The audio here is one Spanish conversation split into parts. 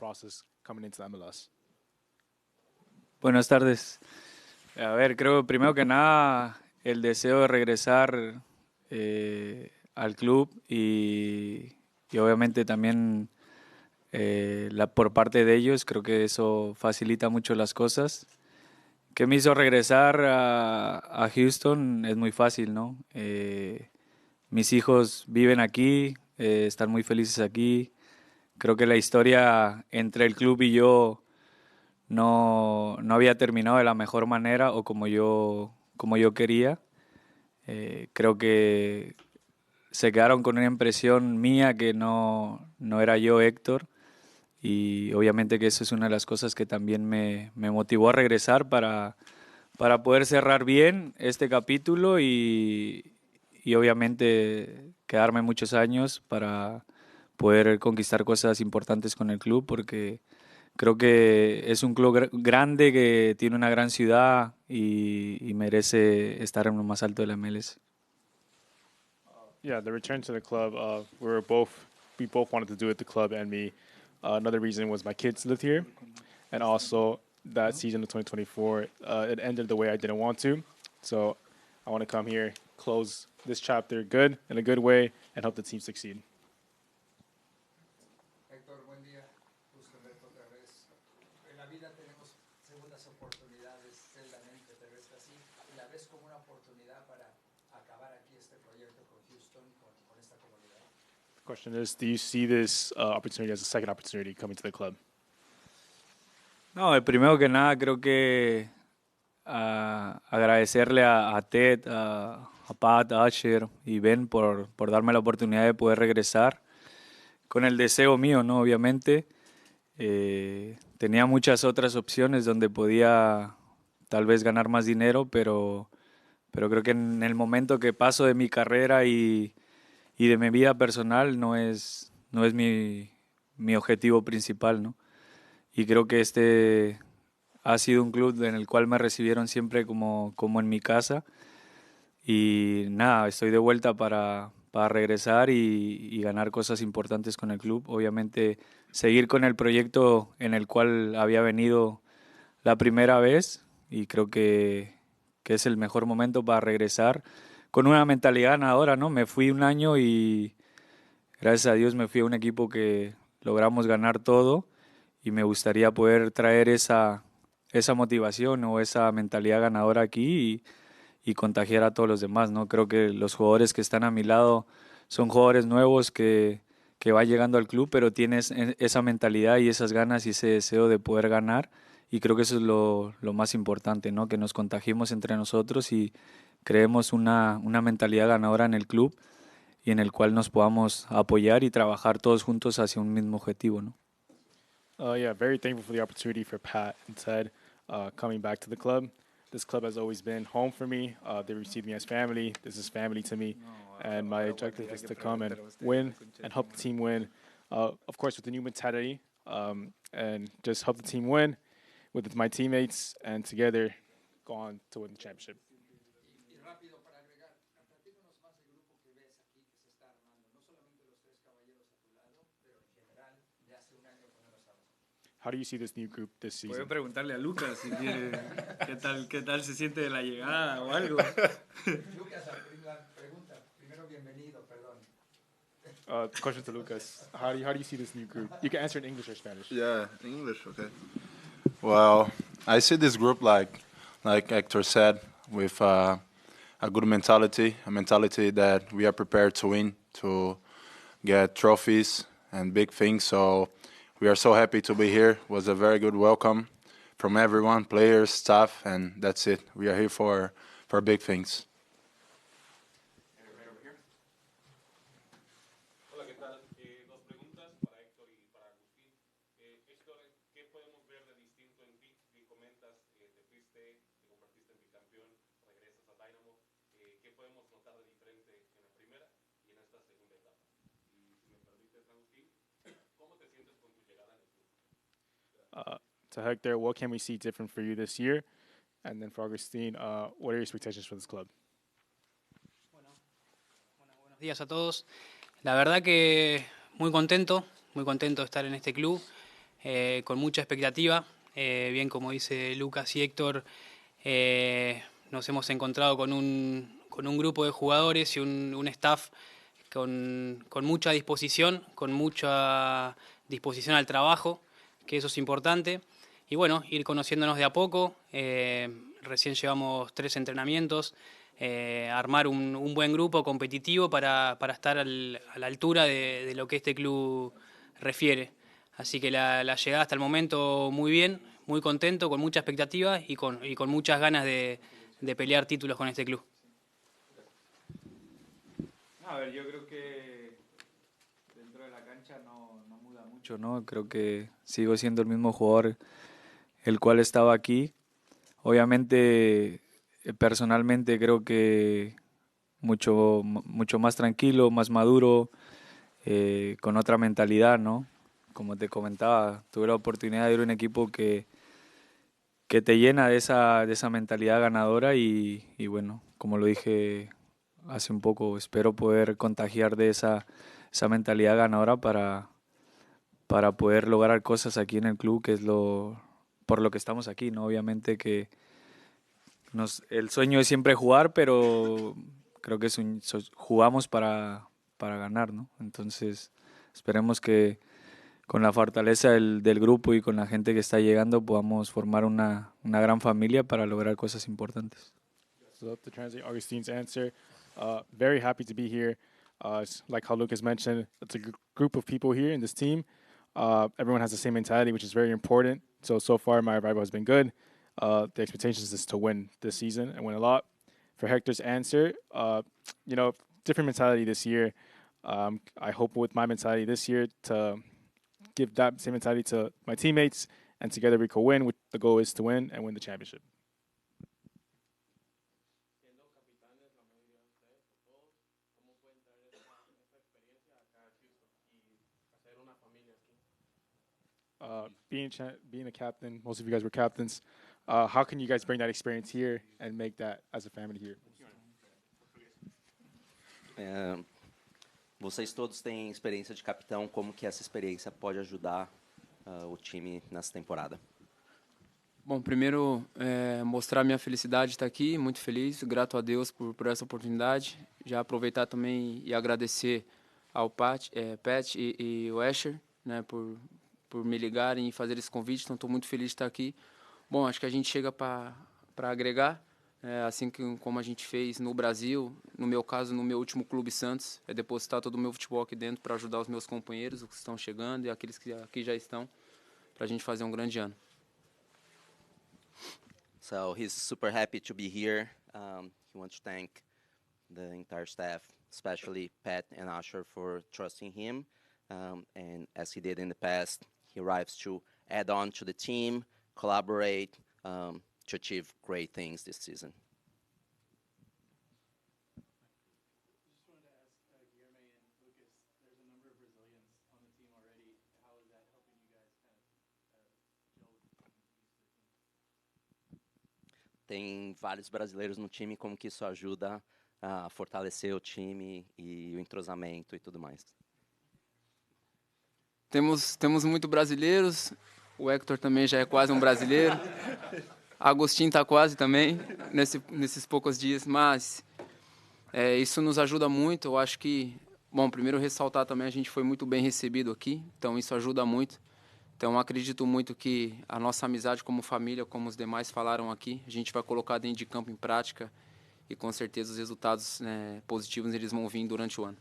process coming into the MLS? Buenas tardes. A ver, creo primero que nada el deseo de regresar al club y obviamente también por parte de ellos, creo que eso facilita mucho las cosas. ¿Qué me hizo regresar a Houston? Es muy fácil, ¿no? Mis hijos viven aquí, están muy felices aquí. Creo que la historia entre el club y yo no había terminado de la mejor manera o como yo quería. Creo que se quedaron con una impresión mía que no era yo, Héctor, y obviamente que eso es una de las cosas que también me motivó a regresar para poder cerrar bien este capítulo y obviamente quedarme muchos años para poder conquistar cosas importantes con el club, porque creo que es un club grande que tiene una gran ciudad y merece estar en lo más alto de la MLS. Yeah, the return to the club. We both wanted to do it. The club and me. Another reason was my kids lived here, and also that season of 2024, it ended the way I didn't want to. So I want to come here, close this chapter good in a good way, and help the team succeed. Héctor, buen día. Gusto en verte otra vez. En la vida tenemos segundas oportunidades, ciertamente, pero esta sí, la ves como una oportunidad para acabar aquí este proyecto con Houston, con esta comunidad. The question is, do you see this opportunity as a second opportunity coming to the club? No, primero que nada creo que agradecerle a Ted, a Pat, a Asher y Ben por darme la oportunidad de poder regresar con el deseo mío, ¿no? Obviamente. Tenía muchas otras opciones donde podía tal vez ganar más dinero, pero creo que en el momento que paso de mi carrera y de mi vida personal no es mi objetivo principal, ¿no? Y creo que este ha sido un club en el cual me recibieron siempre como en mi casa. Y nada, estoy de vuelta para regresar y ganar cosas importantes con el club. Obviamente seguir con el proyecto en el cual había venido la primera vez y creo que es el mejor momento para regresar con una mentalidad ganadora, ¿no? Me fui un año y gracias a Dios me fui a un equipo que logramos ganar todo y me gustaría poder traer esa motivación o esa mentalidad ganadora aquí y contagiar a todos los demás, ¿no? Creo que los jugadores que están a mi lado son jugadores nuevos que van llegando al club, pero tienes esa mentalidad y esas ganas y ese deseo de poder ganar y creo que eso es lo más importante, ¿no? Que nos contagiemos entre nosotros y creemos una mentalidad ganadora en el club y en el cual nos podamos apoyar y trabajar todos juntos hacia un mismo objetivo, ¿no? Yeah, very thankful for the opportunity for Pat and Ted coming back to the club. This club has always been home for me. They received me as family. This is family to me. And my objective is to come and win and help the team win. Of course, with the new mentality and just help the team win with my teammates and together go on to win the championship. Y rápido para agregar, platícanos más del grupo que ves aquí que se está armando. No solamente los tres caballeros a tu lado, pero en general, de hace un año que no lo estamos. How do you see this new group this season? Pueden preguntarle a Lucas si quiere qué tal se siente de la llegada o algo. Lucas, la pregunta. Primero, bienvenido, perdón. Question to Lucas. How do you see this new group? You can answer in English or Spanish. Yeah, English, okay. Well, I see this group like Hector said, with a good mentality, a mentality that we are prepared to win, to get trophies and big things. So we are so happy to be here. It was a very good welcome from everyone, players, staff, and that's it. We are here for big things. Hola, ¿qué tal? Dos preguntas para Héctor y para Agustín. Héctor, ¿qué podemos ver de distinto en ti? Bien comentas, te fuiste, te convertiste en bicampeón, regresas a Dynamo. ¿Qué podemos notar de diferente en la primera y en esta segunda etapa? Y si me permites, Agustín, ¿cómo te sientes con tu llegada en el club? To Hector, what can we see different for you this year? And then for Augustine, what are your expectations for this club? Buenos días a todos. La verdad que muy contento de estar en este club. con mucha expectativa. Bien como dice Lucas y Héctor, nos hemos encontrado con un grupo de jugadores y un staff con mucha disposición al trabajo, que eso es importante. Y bueno, ir conociéndonos de a poco. Recién llevamos 3 entrenamientos. Armar un buen grupo competitivo para estar a la altura de lo que este club refiere. Así que la llegada hasta el momento muy bien, muy contento, con mucha expectativa y con muchas ganas de pelear títulos con este club. A ver, yo creo que dentro de la cancha no muda mucho, ¿no? Creo que sigo siendo el mismo jugador el cual estaba aquí. Obviamente, personalmente creo que mucho más tranquilo, más maduro, con otra mentalidad, ¿no? Como te comentaba, tuve la oportunidad de ir a un equipo que te llena de esa mentalidad ganadora y bueno, como lo dije hace un poco, espero poder contagiar de esa mentalidad ganadora para poder lograr cosas aquí en el club, que es por lo que estamos aquí, ¿no? Obviamente que el sueño es siempre jugar, pero creo que jugamos para ganar, ¿no? Entonces, esperemos que con la fortaleza del grupo y con la gente que está llegando podamos formar una gran familia para lograr cosas importantes. So to translate Augustine's answer, very happy to be here. It's like how Lucas mentioned, it's a group of people here in this team. Everyone has the same mentality, which is very important. So far, my arrival has been good. The expectations is to win this season and win a lot. For Hector's answer, different mentality this year. I hope with my mentality this year to give that same mentality to my teammates, and together we can win. The goal is to win and win the championship. Being a captain, most of you guys were captains. How can you guys bring that experience here and make that as a family here? Vocês todos têm experiência de capitão, como que essa experiência pode ajudar o time nessa temporada? Bom, primeiro mostrar minha felicidade de estar aqui, muito feliz, grato a Deus por essa oportunidade. Já aproveitar também e agradecer ao Pat e o Asher, né, por me ligarem e fazer esse convite, então estou muito feliz de estar aqui. Bom, acho que a gente chega para agregar, assim como a gente fez no Brasil, no meu caso, no meu último clube Santos, depositar todo o meu futebol aqui dentro para ajudar os meus companheiros, os que estão chegando e aqueles que aqui já estão, para a gente fazer um grande ano. So he's super happy to be here. He wants to thank the entire staff, especially Pat and Asher, for trusting him. And as he did in the past, he arrives to add on to the team, collaborate, to achieve great things this season. Just wanted to ask Guilherme and Lucas, there's a number of Brazilians on the team already. How is that helping you guys kind of gel with the team? Tem vários brasileiros no time, como que isso ajuda a fortalecer o time e o entrosamento e tudo mais? Temos muito brasileiros, o Hector também já é quase um brasileiro, Agostinho está quase também, nesses poucos dias, mas isso nos ajuda muito. Eu acho que, bom, primeiro ressaltar também, a gente foi muito bem recebido aqui, então isso ajuda muito. Então acredito muito que a nossa amizade como família, como os demais falaram aqui, a gente vai colocar dentro de campo em prática e com certeza os resultados positivos eles vão vir durante o ano.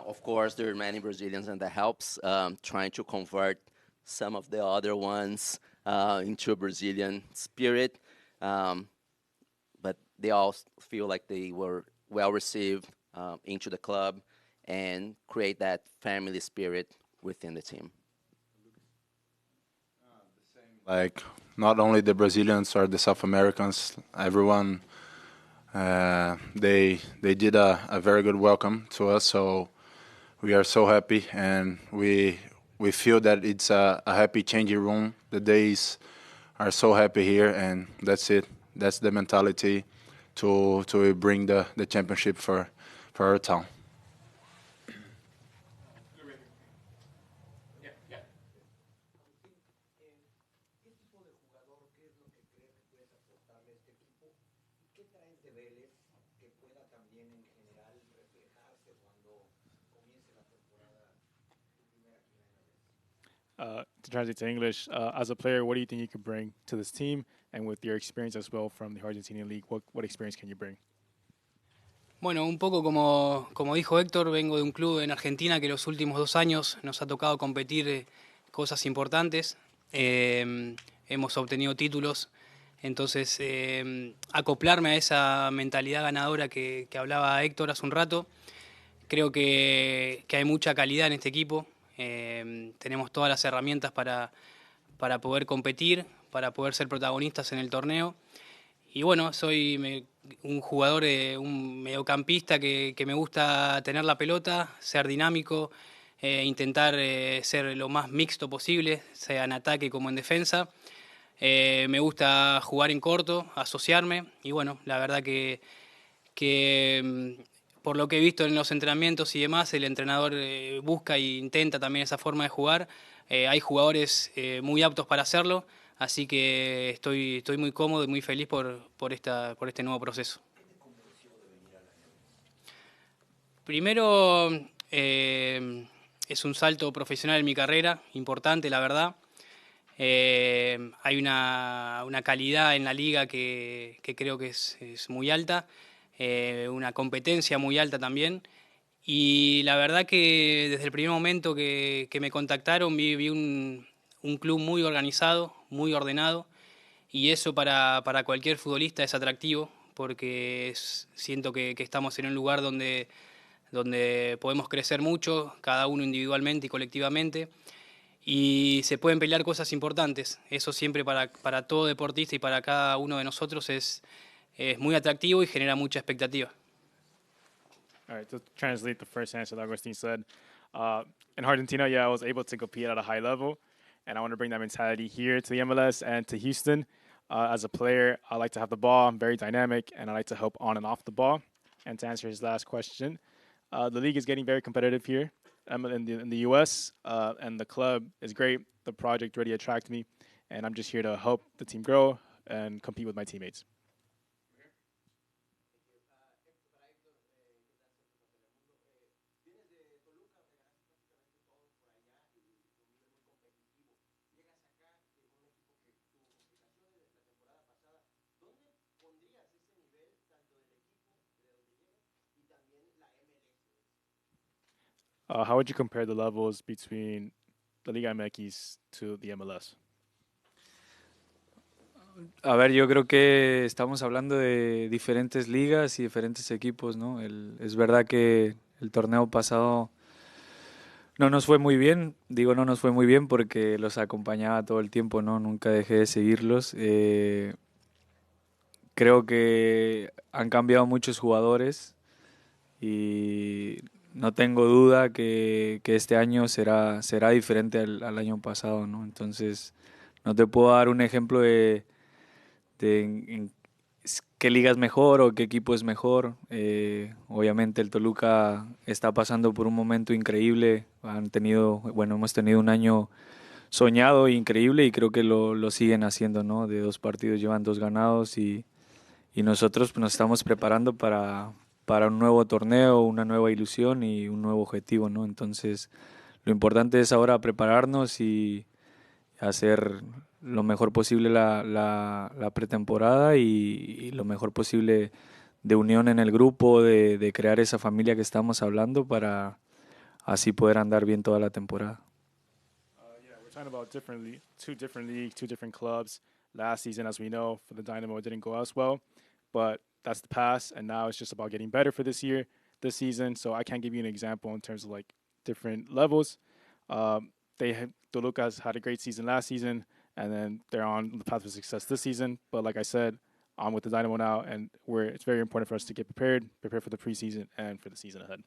Of course, there are many Brazilians, and that helps trying to convert some of the other ones into a Brazilian spirit. But they all feel like they were well received into the club and create that family spirit within the team. Like, not only the Brazilians or the South Americans, everyone, they did a very good welcome to us, so we are so happy, and we feel that it's a happy changing room. The days are so happy here, and that's it. That's the mentality to bring the championship for our town. ¿qué traes de Vélez que pueda también en general reflejarse cuando comience la temporada tu primera aquí en la MLS? To translate to English, as a player, what do you think you could bring to this team? And with your experience as well from the Argentinian League, what experience can you bring? Bueno, un poco como dijo Héctor, vengo de un club en Argentina que los últimos 2 años nos ha tocado competir cosas importantes. Hemos obtenido títulos, entonces acoplarme a esa mentalidad ganadora que hablaba Héctor hace un rato. Creo que hay mucha calidad en este equipo. Tenemos todas las herramientas para poder competir, para poder ser protagonistas en el torneo. Y bueno, soy un jugador, un mediocampista que me gusta tener la pelota, ser dinámico, intentar ser lo más mixto posible, sea en ataque como en defensa. Me gusta jugar en corto, asociarme y bueno, la verdad que por lo que he visto en los entrenamientos y demás, el entrenador busca e intenta también esa forma de jugar. Hay jugadores muy aptos para hacerlo. Así que estoy muy cómodo y muy feliz por este nuevo proceso. Primero, es un salto profesional en mi carrera, importante, la verdad. Hay una calidad en la liga que creo que es muy alta, una competencia muy alta también. Y la verdad que desde el primer momento que me contactaron vi un club muy organizado, muy ordenado, y eso para cualquier futbolista es atractivo, porque siento que estamos en un lugar donde podemos crecer mucho, cada uno individualmente y colectivamente, y se pueden pelear cosas importantes. Eso siempre para todo deportista y para cada uno de nosotros es muy atractivo y genera mucha expectativa. All right, to translate the first answer that Agustin said, in Argentina, yeah, I was able to compete at a high level, and I want to bring that mentality here to the MLS and to Houston. As a player, I like to have the ball. I'm very dynamic, and I like to help on and off the ball. And to answer his last question, the league is getting very competitive here in the U.S., and the club is great. The project really attracted me, and I'm just here to help the team grow and compete with my teammates. How would you compare the levels between the Liga MX to the MLS? A ver, yo creo que estamos hablando de diferentes ligas y diferentes equipos, ¿no? Es verdad que el torneo pasado no nos fue muy bien, digo no nos fue muy bien porque los acompañaba todo el tiempo, ¿no? Nunca dejé de seguirlos. Creo que han cambiado muchos jugadores y no tengo duda que este año será diferente al año pasado, ¿no? Entonces, no te puedo dar un ejemplo de en qué liga es mejor o qué equipo es mejor. Obviamente el Toluca está pasando por un momento increíble. Hemos tenido un año soñado e increíble y creo que lo siguen haciendo, ¿no? De 2 partidos llevan 2 ganados y nosotros pues, nos estamos preparando para un nuevo torneo, una nueva ilusión y un nuevo objetivo, ¿no? Entonces, lo importante es ahora prepararnos y hacer lo mejor posible la pretemporada y lo mejor posible de unión en el grupo, de crear esa familia que estamos hablando para así poder andar bien toda la temporada. Yeah, we're talking about two different leagues, 2 different clubs. Last season, as we know, for the Dynamo, it didn't go as well, but that's the past, and now it's just about getting better for this season. So I can't give you an example in terms of like different levels. Toluca had a great season last season, and then they're on the path of success this season. But like I said, I'm with the Dynamo now, and it's very important for us to get prepared for the preseason and for the season ahead.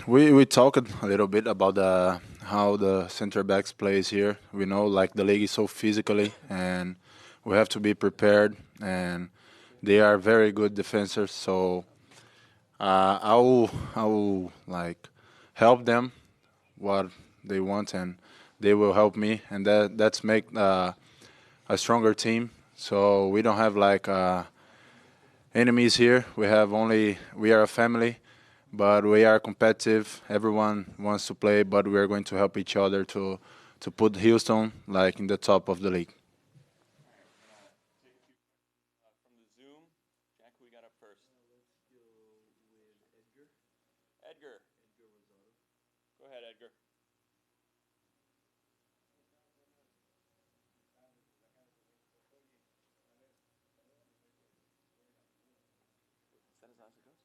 We talked a little bit about how the center backs plays here. We know like the league is so physically, and we have to be prepared. And they are very good defenders, so I will like help them what they want, and they will help me, and that's make a stronger team. So we don't have like enemies here. We are a family, but we are competitive. Everyone wants to play, but we are going to help each other to put Houston like in the top of the league. From the Zoom, Jack, who we got up first? Edgar. Go ahead, Edgar. Is that as loud as it goes?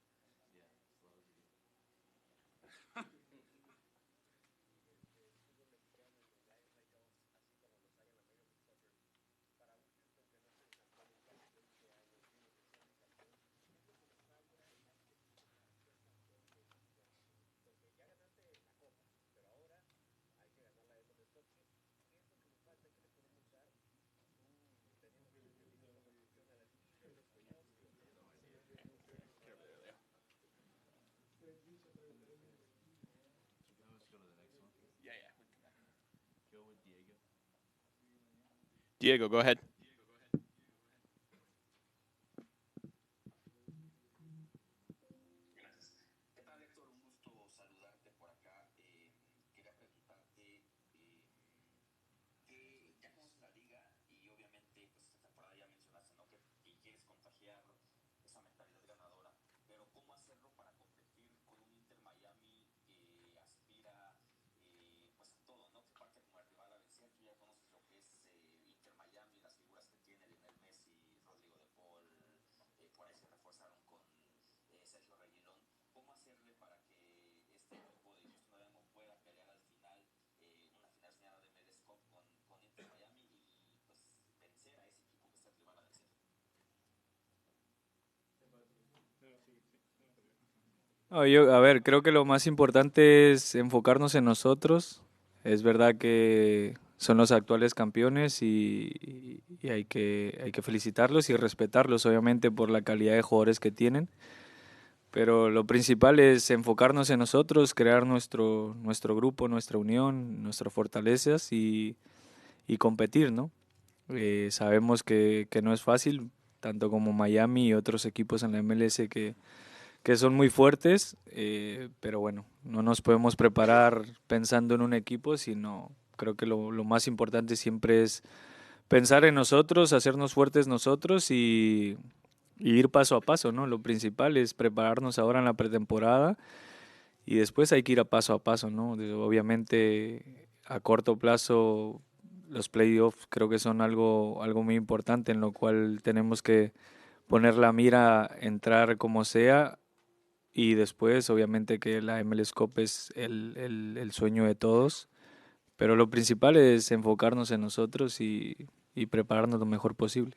Yeah, yeah. Diego, go ahead. ¿Qué tal, Héctor? Un gusto saludarte por acá. Quería preguntarte que ya conoces la liga y obviamente pues esta temporada ya mencionaste, ¿no? Que quieres contagiar esa mentalidad ganadora, pero ¿cómo hacerlo para competir con un Inter Miami que aspira pues a todo, ¿no? Que parte como el rival a vencer. Tú ya conoces lo que es Inter Miami, las figuras que tiene Lionel Messi, Rodrigo de Paul, por ahí se reforzaron con Sergio Reguilón. ¿Cómo hacerle para que este equipo de Houston Dynamo pueda pelear al final una final soñada de MLS Cup con Inter Miami y pues vencer a ese equipo que está rival a vencer? No, a ver, creo que lo más importante es enfocarnos en nosotros. Es verdad que son los actuales campeones y hay que felicitarlos y respetarlos, obviamente, por la calidad de jugadores que tienen. Pero lo principal es enfocarnos en nosotros, crear nuestro grupo, nuestra unión, nuestras fortalezas y competir, ¿no? Sabemos que no es fácil, tanto como Miami y otros equipos en la MLS que son muy fuertes, pero bueno, no nos podemos preparar pensando en un equipo, sino creo que lo más importante siempre es pensar en nosotros, hacernos fuertes nosotros y ir paso a paso, ¿no? Lo principal es prepararnos ahora en la pretemporada y después hay que ir a paso, ¿no? Obviamente a corto plazo los playoffs creo que son algo muy importante en lo cual tenemos que poner la mira, entrar como sea y después obviamente que la MLS Cup es el sueño de todos, pero lo principal es enfocarnos en nosotros y prepararnos lo mejor posible.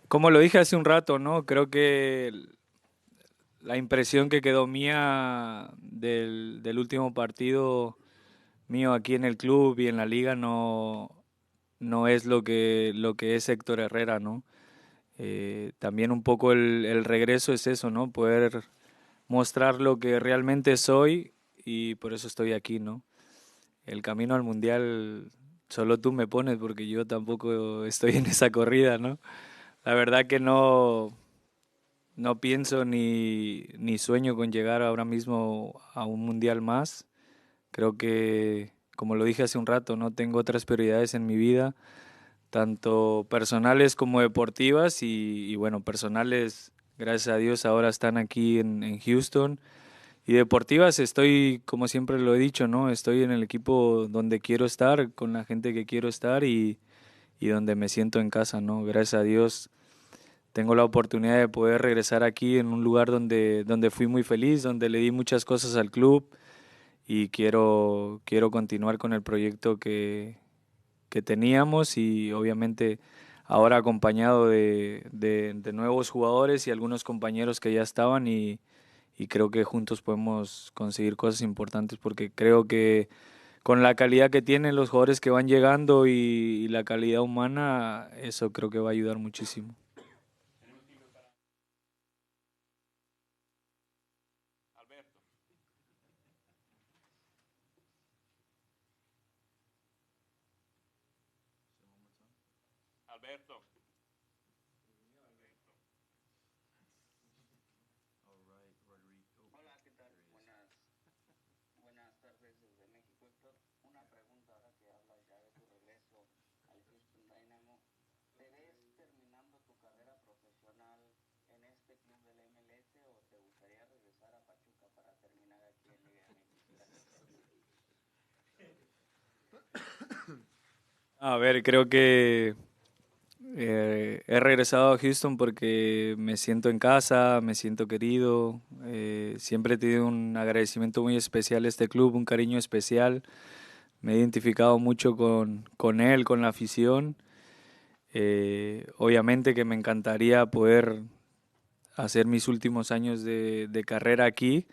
Como lo dije hace un rato, ¿no? Creo que la impresión que quedó mía del último partido mío aquí en el club y en la liga no es lo que es Héctor Herrera, ¿no? También un poco el regreso es eso, ¿no? Poder mostrar lo que realmente soy y por eso estoy aquí, ¿no? El camino al mundial solo tú me pones porque yo tampoco estoy en esa corrida, ¿no? La verdad que no pienso ni sueño con llegar ahora mismo a un mundial más. Creo que, como lo dije hace un rato, no tengo otras prioridades en mi vida, tanto personales como deportivas y bueno, personales, gracias a Dios, ahora están aquí en Houston Y deportivas estoy, como siempre lo he dicho, ¿no? Estoy en el equipo donde quiero estar, con la gente que quiero estar y donde me siento en casa, ¿no? Gracias a Dios tengo la oportunidad de poder regresar aquí en un lugar donde fui muy feliz, donde le di muchas cosas al club y quiero continuar con el proyecto que teníamos y obviamente ahora acompañado de nuevos jugadores y algunos compañeros que ya estaban y creo que juntos podemos conseguir cosas importantes porque creo que con la calidad que tienen los jugadores que van llegando y la calidad humana, eso creo que va a ayudar muchísimo. Alberto. Alberto. Hola, ¿qué tal? Buenas tardes desde México, Héctor. Una pregunta ahora que hablas ya de tu regreso al Houston Dynamo. ¿Te ves terminando tu carrera profesional en este club del MLS o te gustaría regresar a Pachuca para terminar aquí en Liga MX? A ver, creo que he regresado a Houston porque me siento en casa, me siento querido. Siempre he tenido un agradecimiento muy especial a este club, un cariño especial. Me he identificado mucho con él, con la afición. Obviamente que me encantaría poder hacer mis últimos años de carrera aquí,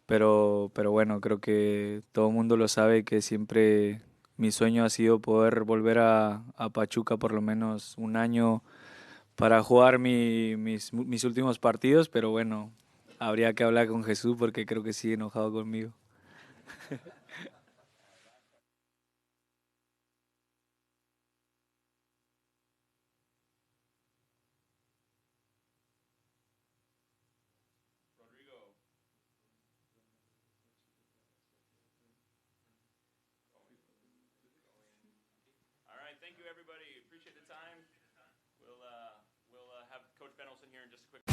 pero bueno, creo que todo el mundo lo sabe que siempre mi sueño ha sido poder volver a Pachuca por lo menos un año para jugar mis últimos partidos, pero bueno, habría que hablar con Jesús porque creo que sigue enojado conmigo. Rodrigo. All right, thank you everybody. Appreciate the time. We'll have Coach Benelson here in just a quick